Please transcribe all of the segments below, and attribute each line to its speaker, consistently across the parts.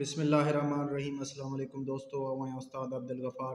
Speaker 1: بسم اللہ الرحمن الرحیم۔ السلام علیکم دوستو، میں استاد عبدالغفار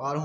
Speaker 1: 12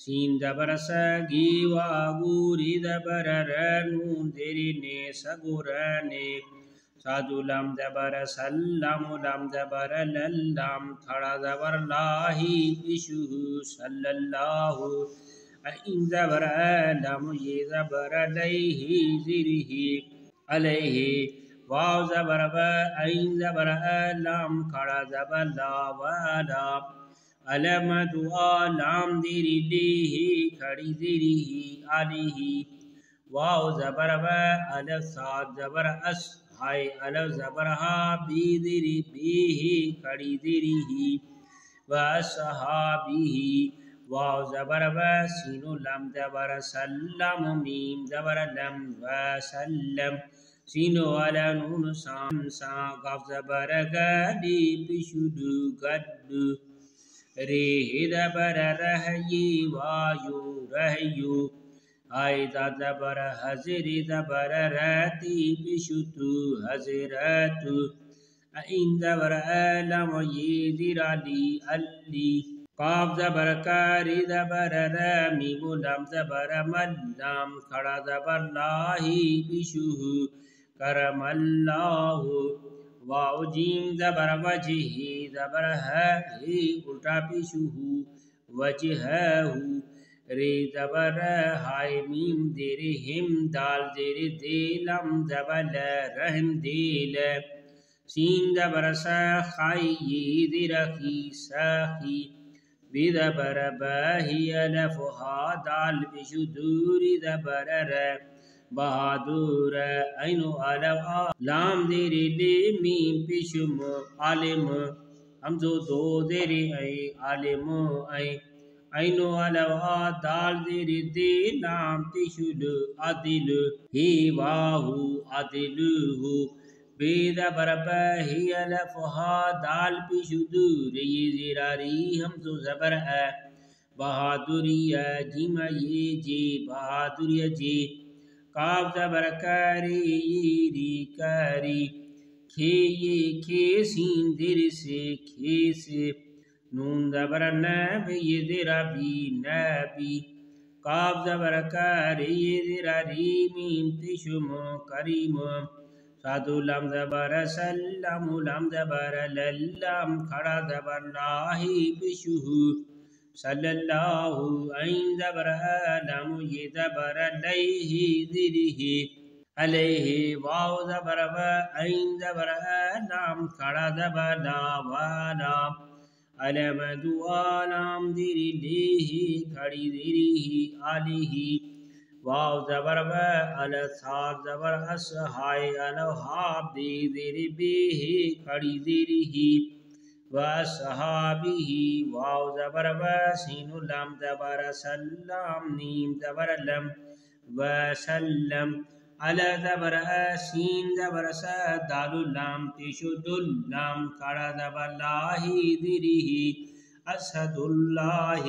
Speaker 2: سین زبر سگی واغوری زبر رنون دیری نے سگورنے سادو لام زبر سلام لام زبر للام کھڑا زبر لاہی پیشو صلی اللہ این زبر لام یہ زبر علیہ زیرہی علیہ واو زبر با این زبر لام کھڑا زبر لا والا علم دعا لام دیری لیہی کھڑی دیری علیہ واو زبر با الف صاد زبر اس ہائے الف زبر ہا بی دیری بیہی کھڑی دیری و اصحابہ واو زبر با سینو لام زبر سلم میم زبر لم و سلم سینو علا نون سام سا قاف زبر گدی پیشدو گد ری زبر رہی وایو رہیو آئی زبر حضر زبر راتی پیشتو حضراتو این زبر علم یزر علی علی قاف زبر کاری زبر رامی ملام زبر ملام کھڑا زبر لاہی پیشوہ کرم اللہ واو جیم زبر وجہی زبر ہے الٹا پیشوہ وجہہ ری زبر ہائے میم دیر ہم دال دیر دیلم زبر رحم دیل سین زبر ساخائی یہ رخی ساخی بی زبر باہی الفہا دال بشدوری زبر بہادور اینو الف لام دیر لی میم پیشم عالم ہمزو دو دیر ای عالم ای اینو الف دال دیر دی لام پیشل عدل ہی واہو عدلو بی زبر باہی الفہا دال پیشدور یہ زراری ہمزو زبر بہادری جیم یہ جی بہادری جی قاف زبر کاری ری کاری کھی یہ کھی سین دیر سے کھی سے نون زبر نبی یہ دربی نبی قاف زبر کاری یہ درری میم پیشم کریم سادو لام زبر سلام لام زبر للام کھڑا زبر لاہی پیشوہ صلی اللہ این زبر لام یہ زبر علیہ زیرہ علیہ واو زبر با این زبر لام کھڑا زبر لا والا علم دعا لام دیری لیہی کھڑی دیری علیہ واو زبر با الصاد زبر اس ہائے الہاب دی دیری بیہی کھڑی دیری و اصحابہ واو زبر با سین لام زبر سلام نیم زبر لم و سلم علی زبر سین زبر دال لام پیشدل لام کھڑا زبر لاہی دیری اسد اللہ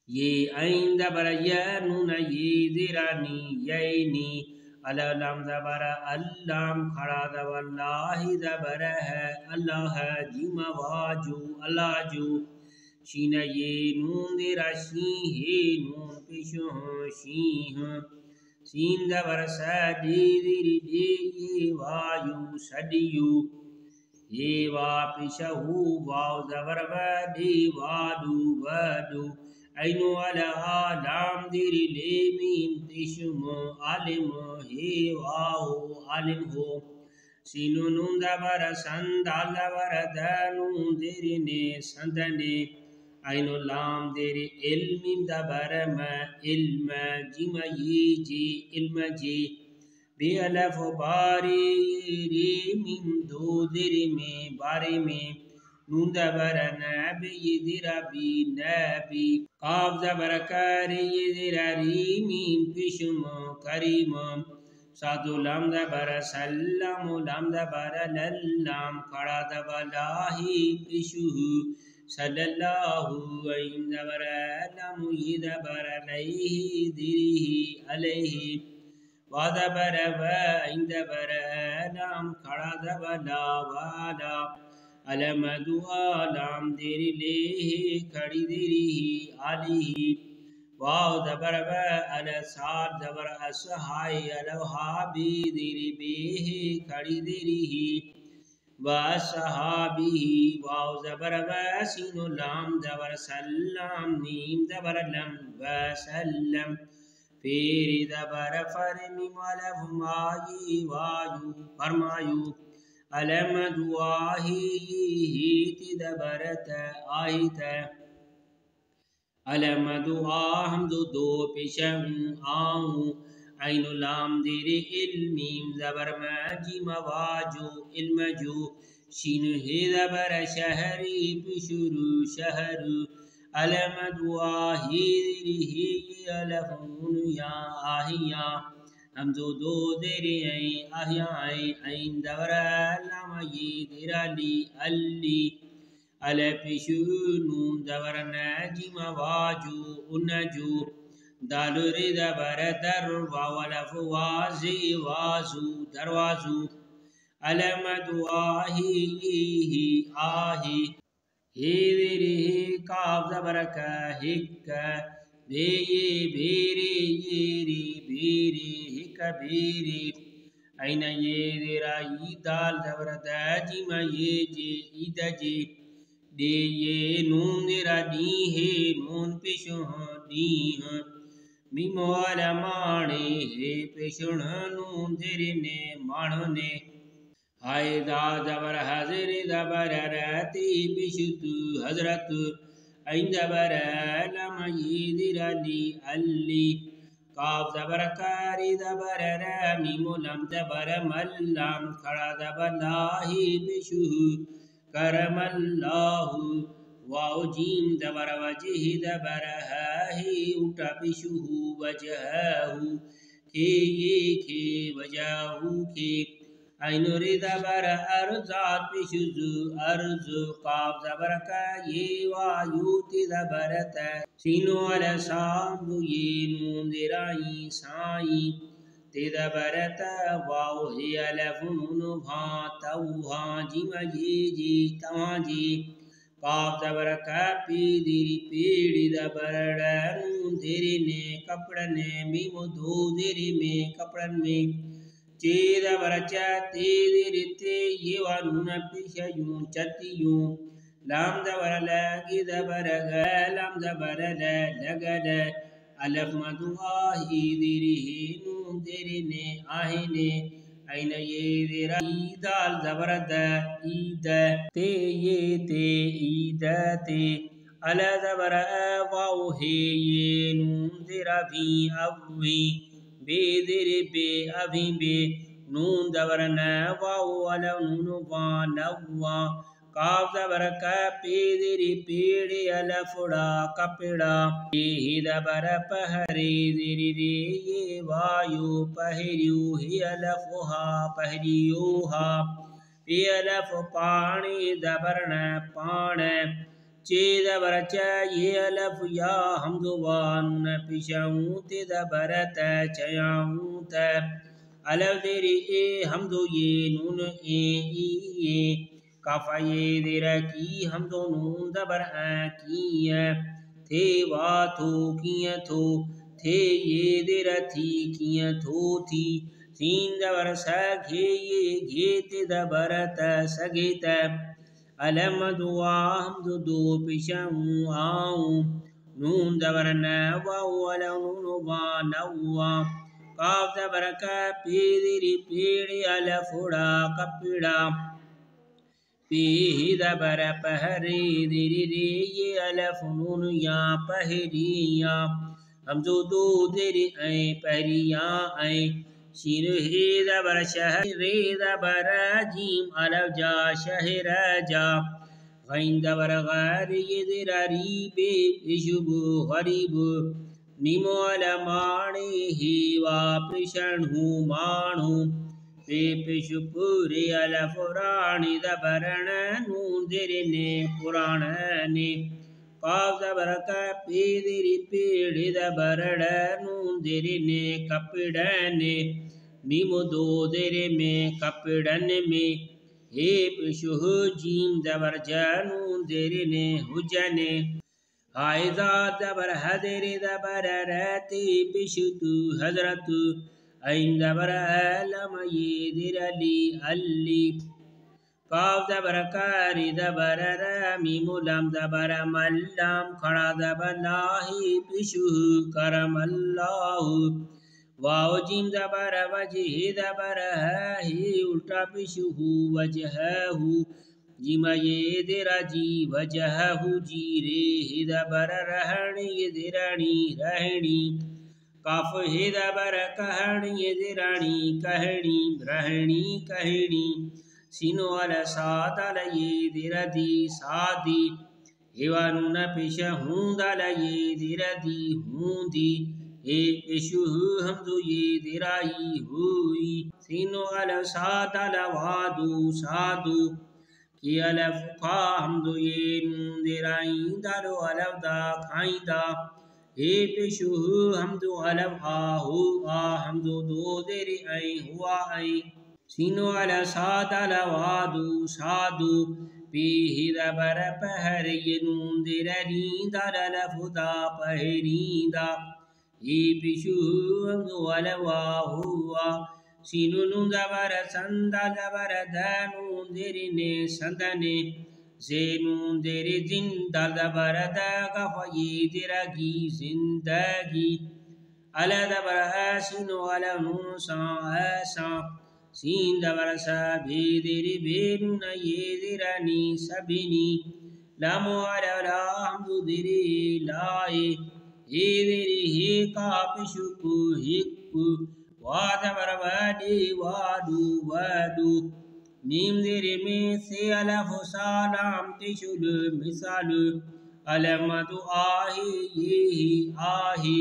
Speaker 2: یہ این زبر یا نون یہ زرانی یعنی علی لام زبر اللام کھڑا زبر لاہی زبر ہے اللہ جیم واجو اللہ جو شین یہ نون دیرا شین نون پیشو شین سین زبر سدی دیری دی وایو سدیو یہ وا پیشہ واو زبر ودی وادو ودو اینو علا لام دیری لی میم پیشم عالم ہی واو عالم ہو سینو نون زبر سندال زبر دانون دیری نے سندنے اینو لام دیری علم زبر ما علم جیم یہ جی علم جی بی الف باری ری میم دو دیری میں باری میں نون زبر نبی دربی نبی قاف زبر کری درری میم پیشم کریم سادو لام زبر سلام لام زبر للام کھڑا زبر لاہی پیشوہ صلی اللہ این زبر لام یہ زبر علیہ دیری علیہ و زبر و این زبر لام کھڑا زبر لا والا علم دعا لام دیری لیہ کھڑی دیری علیہ واو زبر با ال صاد زبر اس ہائی الو ہا بی دیری بی ہی کھڑی دیری ہی وَأَصْحَابِهِ واو زبر با سین و لام زبر سلام نیم زبر لم وسلم پھر زبر فر میم الف مائی وایو فرمایو علم دعاہی تی زبرت آہیت علم دعا حمد دو پیشم آؤں عین لام دیر علمیم زبر ماجیم واجو علم جو شین ہے زبر شہری پشرو شہر علم دعاہی دیری الفون یا آہیا حمد دو دیر این آہیا این زبر لام دیر علی علی الپشو نون زبر ناجیم واجو انجو دال ری زبر در والف وازی وازو دروازو علم دعاہی آہی ہیری کاف زبر کا ہک بی بیری یری بیری ہک بیری این یہ دیرائی دال زبر داجیم یہ جی اید جی دے یہ نون دیرا دی ہے نون پیشن دی میم والا مانے ہے پیشن نون دیرنے مانے ہائے دا زبر حضر زبر راتی پیشت حضرت این زبر لم یدر علی علی کاف زبر کاری زبر رامیم لم زبر ملام کھڑا زبر لاہی پیشو کرم اللہ واو جیم زبر وجہ زبر ہی اٹھا پیشو وجہ کھی یہ کھی وجہ کھی عین ری زبر ارزات پیشو ارز قاف زبر کا یہ وایو تی زبر تا سینو علی سام یہ نون دیرائی سائی تی زبر تا واو ہی الف نون بھا توہا جیم جی تواں جی قاف زبر کا پی دیری پیڑی زبر نون دیری نے کپڑنے میم دو دیری میں کپڑن میں چی زبر چاتی دیری تی یہ وانون پیشیون چتیون لام زبر لگی زبر لام زبر لگد الف مدعاہی دیری نون دیری نے آہینے این یہ دیرا دال زبر دا اید تے یہ تے اید تے علا زبر واو ہے یہ نون دیرا بھی اوی بے دیر بے ابھی بے نون زبر نا واو علا نون وان نوا کاف زبر کا پی دیری پیڑی علا فڑا کپڑا یہ زبر پہری دیری ری یہ وایو پہریو ہی علا فہا پہریوہا پی علا پانی زبر نا پان چی زبر چا یہ الف یا حمد وان پیشاؤں تی زبر تا چیاؤں تا الف دیری اے حمد یہ نون اے کافا یہ دیرا کی حمد نون زبر کی تھے واتو کیا تھو تھے یہ دیرا تھی کیا تھو تھی سین زبر سا گھے یہ گھے تی زبر تا سگے تا علم دعا حمد دو پیشاؤں آؤں نون زبر نا واو علا نون وان نوا کاف زبر کا پی دیری پیڑی علا فڑا کپڑا پی زبر پہری دیری ری یہ الف نون یا پہری یا حمد دو دیری این پہری یا این شین ہی زبر شہر ری زبر جیم الف جا شہر جا غین زبر غیر یہ دیرا ری بے پیشب غریب میم علا مانی ہی وا پیشن ہوں مانو پی پیشو پوری علا فرانی زبرن نون دیرنے پرانے قاف زبر کا پی دیری پیڑی زبرن نون دیرنے کپڑنے میم دو دیرے میں کپڑن میں ہے پیشو جیم زبر جانون دیرنے حجنے حائزہ زبر حضر زبر رتی پشتو حضرت عین زبر علم یدر علی علی قاف زبر کاری زبر رامی ملم زبر ملم کھڑا زبر لاہی پشو کرم اللہ واو جیم زبر وجہ زبر ہے الٹا پشو وجہ جیم یدر جی وجہ جی رے زبر رہنی زرانی رہنی کاف زبر کہنی زرانی کہنی رہنی کہنی سینو علی ساد علی دیردی سادی ہیوانون پیش ہوند علی دیردی ہوندی اے پیشو حمدو یہ دیرائی ہوئی سینو علی ساد علی وادو سادو کی علف کھا حمدو یہ نون دیرائی دارو علف دا کھائیں دا اے پیشو حمدو علف آہو حمدو دو دیری آئیں ہوا آئیں سینو علی ساد علی وادو سادو پیہ زبر پہر یہ نون دیرین دا لفدا پہرین دا ای پیشو حمدو علی واہوا سینو نون زبر سندہ زبر دانون دیرنے سندنے زینون دیر زندہ زبر دا غفی درگی زندگی علی زبر سینو علی نون سان سین زبر سبھی دیری بیرون یہ دیرانی سبینی لامو علی لا حمدو دیری لائی ہی دیری ہی کا پشکو ہکو واد زبر وادی وادو وادو میم دیری میں سے علف سالام تشل مثال علمت آہی یہ آہی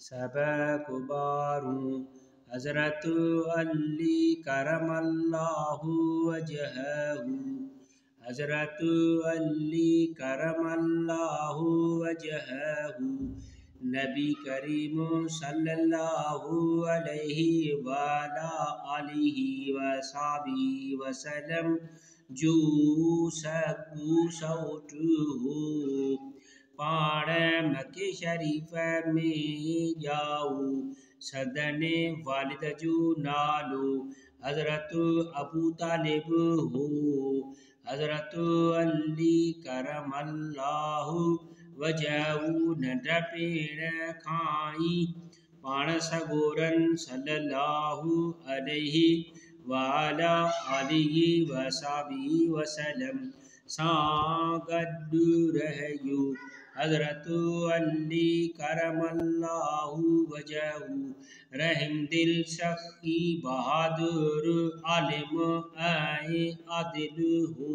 Speaker 2: سبق باروں حضرت علی کرم اللہ وجہہ حضرت علی کرم اللہ وجہہ نبی کریم صلی اللہ علیہ وآلہ وصحبہ وسلم جو سکو سوٹو پاڑ مکہ شریف میں جاؤ سدن والد جو نالو حضرت ابو طالب ہو حضرت علی کرم اللہ وجہہ ننڈا پیڑ کھائی پاڑ سگورن صلی اللہ علیہ وآلہ وصحبہ وسلم ساں گڈ رہیو حضرت علی کرم اللہ وجہہ رحم دل سخی بہادر عالم آئے عادل ہو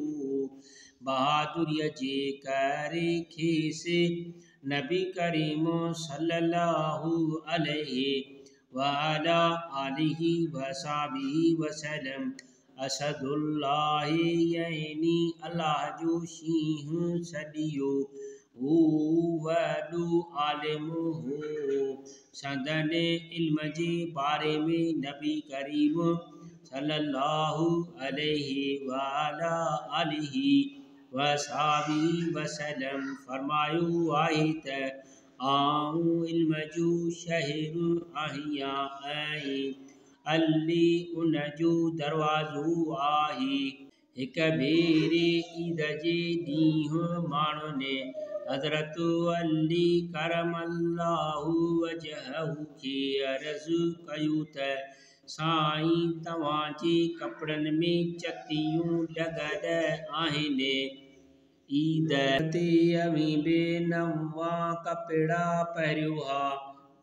Speaker 2: بہادر یجے کرے کھیس نبی کریم صلی اللہ علیہ وآلہ وصحبہ وسلم اسد اللہ یعنی اللہ جو شیح سڈیو ہو وڈو عالم ہو سندن علم جے بارے میں نبی کریم صلی اللہ علیہ وآلہ وصحبہ وسلم فرمایو آئی تے آؤں علم جو شہر آہیاں آئیں علی ان جو دروازو آہی ایک بھیرے عید جے ڈینہں مانو نے حضرت علی کرم اللہ وجہہ کے عرض کیو تے سائیں تواں جے کپڑن میں چتیوں لگل آہن عید تے اویں بے نواں کپڑا پہریو ہا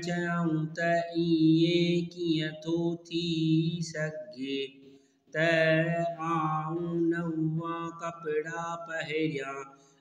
Speaker 2: چیاؤں تے ایئں کیئں تھو تھی سگھے تے آؤں نواں کپڑا پہریاں